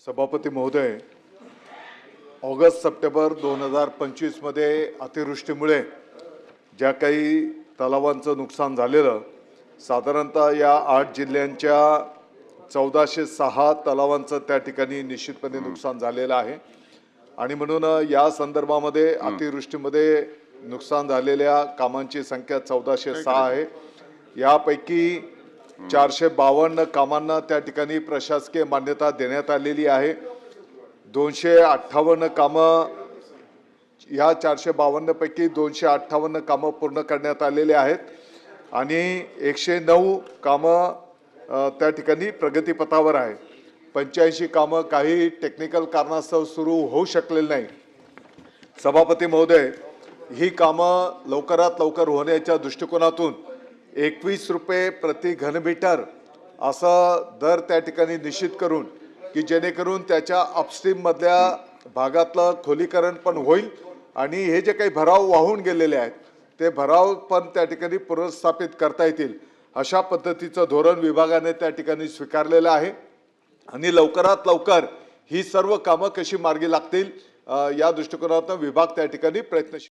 सभापती महोदय, August September 2025 मध्ये अतिवृष्टीमुळे ज्या काही तलावांचं नुकसान झालेलं, साधारणतः या 8 जिल्ह्यांच्या 1406 तलावांचं त्या ठिकाणी निश्चितपणे नुकसान झालेलं आहे। आणि म्हणून या संदर्भामध्ये अतिवृष्टीमध्ये नुकसान झालेल्या कामांची संख्या 1406 आहे। यापैकी 452 कामांना त्या ठिकाणी प्रशासकीय मान्यता देण्यात आलेली आहे। 258 कामं, या 452 पैकी 258 कामं पूर्ण करण्यात आलेले आहेत आणि 109 कामं त्या ठिकाणी प्रगतीपथावर आहे। 85 कामं काही टेक्निकल कारणास्तव सुरू होऊ शकलेली नाही। सभापती महोदय, ही कामं लवकरात लवकर होण्याच्या दृष्टिकोनातून 21 रुपये प्रति घनमीटर असा दर त्या ठिकाणी निश्चित करून की जेणेकरून त्याच्या अपस्ट्रीम मधल्या भागातलं खोलीकरण पण होईल आणि हे जे काही भराव वाहून गेलेले आहेत ते भराव पण त्या ठिकाणी पुनर्स्थापित करता येतील अशा पद्धतीचं धोरण विभागाने त्या ठिकाणी स्वीकारलेलं आहे। आणि लवकरात लवकर ही सर्व कामं कशी मार्गी लागतील या दृष्टिकोनातून विभाग त्या ठिकाणी प्रयत्नशील